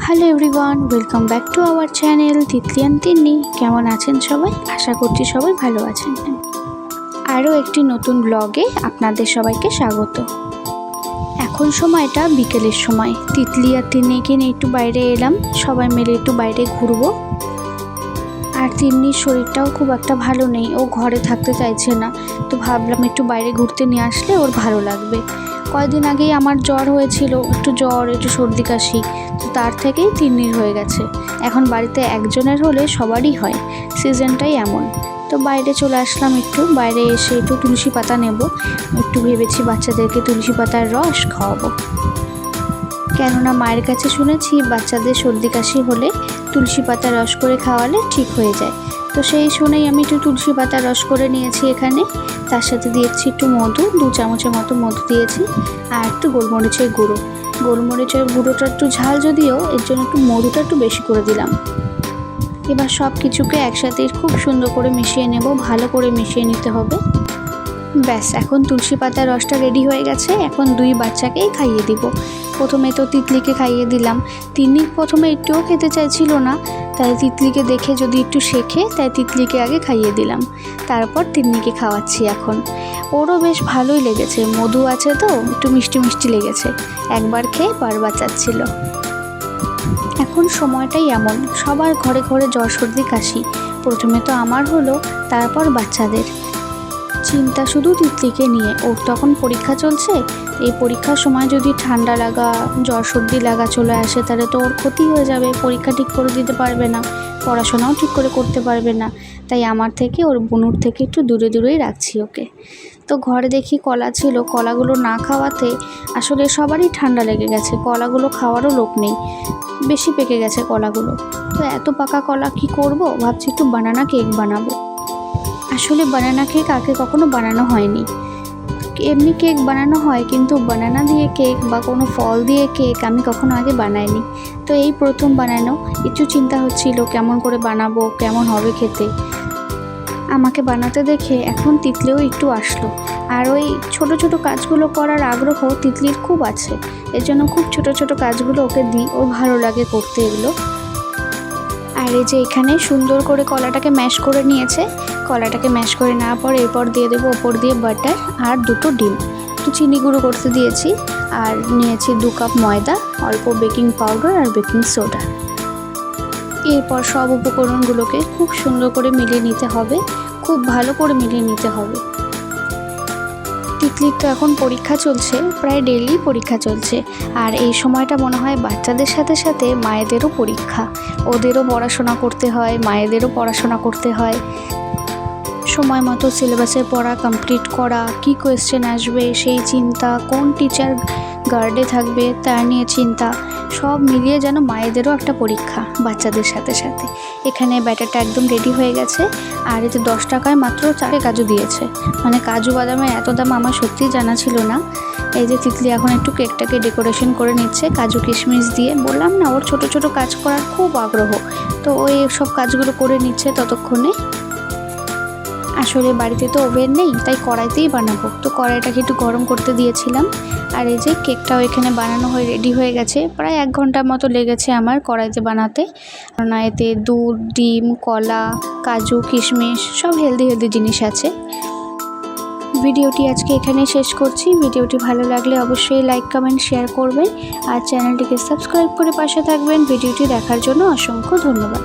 Hello everyone, welcome back to our channel Titli and Tinni. কেমন আছেন সবাই? আশা করছি সবাই ভালো আছেন। আরও একটি নতুন ব্লগে আপনাদের সবাইকে স্বাগত। এখন সময়টা বিকেলের সময়। তিতলি আর তিন্নিকে নিয়ে একটু বাইরে এলাম, সবাই মিলে একটু বাইরে ঘুরবো। আর তিন্নির শরীরটাও খুব একটা ভালো নেই, ও ঘরে থাকতে চাইছে না, তো ভাবলাম একটু বাইরে ঘুরতে নিয়ে আসলে ওর ভালো লাগবে। কয়েকদিন আগেই আমার জ্বর হয়েছিল, একটু সর্দি কাশি, তো তার থেকেই তিন্নির হয়ে গেছে। এখন বাড়িতে একজনের হলে সবারই হয়, সিজনটাই এমন। তো বাইরে চলে আসলাম, একটু বাইরে এসে একটু তুলসী পাতা নেব। একটু ভেবেছি বাচ্চাদেরকে তুলসী পাতার রস খাওয়াবো, কেননা মায়ের কাছে শুনেছি বাচ্চাদের সর্দি কাশি হলে তুলসী পাতা রস করে খাওয়ালে ঠিক হয়ে যায়। তো সেই শুনেই আমি একটু তুলসী পাতা রস করে নিয়েছি এখানে। তার সাথে দিয়েছি একটু মধু, 2 চামচের মতো মধু দিয়েছি, আর একটু গোলমরিচের গুঁড়ো। গোলমরিচের গুঁড়োটা একটু ঝাল যদিও, এর জন্য একটু মধুটা একটু বেশি করে দিলাম। এবার সব কিছুকে একসাথে খুব সুন্দর করে মিশিয়ে নেব, ভালো করে মিশিয়ে নিতে হবে। ব্যাস, এখন তুলসী পাতার রসটা রেডি হয়ে গেছে। এখন 2 বাচ্চাকেই খাইয়ে দিব। প্রথমে তো তিতলিকে খাইয়ে দিলাম। তিন্নি প্রথমে একটুও খেতে চাইছিল না, তাই তিতলিকে দেখে যদি একটু শেখে, তাই তিতলিকে আগে খাইয়ে দিলাম, তারপর তিন্নিকে খাওয়াচ্ছি এখন। ওরও বেশ ভালোই লেগেছে, মধু আছে তো একটু মিষ্টি মিষ্টি লেগেছে। একবার খেয়ে বারবার চাচ্ছিল। এখন সময়টাই এমন, সবার ঘরে ঘরে জ্বর সর্দি কাশি। প্রথমে তো আমার হলো, তারপর বাচ্চাদের। চিন্তা শুধু তিতলিকে নিয়ে, ওর তখন পরীক্ষা চলছে। এই পরীক্ষার সময় যদি ঠান্ডা লাগা, জ্বর সর্দি লাগা চলে আসে, তাহলে তো ওর ক্ষতি হয়ে যাবে, পরীক্ষা ঠিক করে দিতে পারবে না, পড়াশোনাও ঠিক করে করতে পারবে না। তাই আমার থেকে, ওর বোনুর থেকে একটু দূরে দূরেই রাখছি ওকে। তো ঘরে দেখি কলা ছিল, কলাগুলো না খাওয়াতে আসলে সবারই ঠান্ডা লেগে গেছে। কলাগুলো খাওয়ারও লোক নেই, বেশি পেকে গেছে কলাগুলো। তো এত পাকা কলা কি করব, ভাবছি একটু বানানা কেক বানাবো। আসলে বানানা কেক আগে কখনো বানানো হয়নি। এমনি কেক বানানো হয়, কিন্তু বানানা দিয়ে কেক বা কোনো ফল দিয়ে কেক আমি কখনো আগে বানাইনি। তো এই প্রথম বানানো, একটু চিন্তা হচ্ছিল কেমন করে বানাবো, কেমন হবে খেতে। আমাকে বানাতে দেখে এখন তিতলিও একটু আসলো। আর ওই ছোট ছোট কাজগুলো করার আগ্রহ তিতলির খুব আছে, এর জন্য খুব ছোট ছোট কাজগুলো ওকে দিই, ওর ভালো লাগে করতে এগুলো। আর এই যে এখানে সুন্দর করে কলাটাকে ম্যাশ করে নিয়েছে। কলাটাকে ম্যাশ করে নেওয়ার পর এরপর দিয়ে দেবো ওপর দিয়ে বাটার আর 2টো ডিম, একটু চিনি গুঁড়ো করতে দিয়েছি। আর নিয়েছি 2 কাপ ময়দা, অল্প বেকিং পাউডার আর বেকিং সোডা। এরপর সব উপকরণগুলোকে খুব সুন্দর করে মিলিয়ে নিতে হবে, খুব ভালো করে মিলিয়ে নিতে হবে। তিতলির তো এখন পরীক্ষা চলছে, প্রায় ডেইলি পরীক্ষা চলছে। আর এই সময়টা মনে হয় বাচ্চাদের সাথে সাথে মায়েদেরও পরীক্ষা, ওদেরও পড়াশোনা করতে হয়, মায়েদেরও পড়াশোনা করতে হয়। সময় মতো সিলেবাসের পড়া কমপ্লিট করা, কী কোয়েশ্চেন আসবে সেই চিন্তা, কোন টিচার গার্ডে থাকবে তা নিয়ে চিন্তা, সব মিলিয়ে যেন মায়েদেরও একটা পরীক্ষা বাচ্চাদের সাথে সাথে। এখানে ব্যাটারটা একদম রেডি হয়ে গেছে। আর এতে 10 টাকায় মাত্র 4 কাজু দিয়েছে, মানে কাজু বাদামের এত দাম আমার সত্যিই জানা ছিল না। এই যে তিতলি এখন একটু কেকটাকে ডেকোরেশন করে নিচ্ছে কাজু কিশমিশ দিয়ে। বললাম না, ওর ছোট ছোট কাজ করার খুব আগ্রহ, তো ওই সব কাজগুলো করে নিচ্ছে ততক্ষণে। আসলে বাড়িতে তো ওভেন নেই, তাই কড়াইতেই বানাবো। তো কড়াইটাকে একটু গরম করতে দিয়েছিলাম। আর এই যে কেকটাও এখানে বানানো হয়ে রেডি হয়ে গেছে। প্রায় 1 ঘন্টার মতো লেগেছে আমার কড়াইতে বানাতে। কেননা এতে দুধ, ডিম, কলা, কাজু, কিশমিশ সব হেলদি হেলদি জিনিস আছে। ভিডিওটি আজকে এখানে শেষ করছি। ভিডিওটি ভালো লাগলে অবশ্যই লাইক, কমেন্ট, শেয়ার করবেন। আর চ্যানেলটিকে সাবস্ক্রাইব করে পাশে থাকবেন। ভিডিওটি দেখার জন্য অসংখ্য ধন্যবাদ।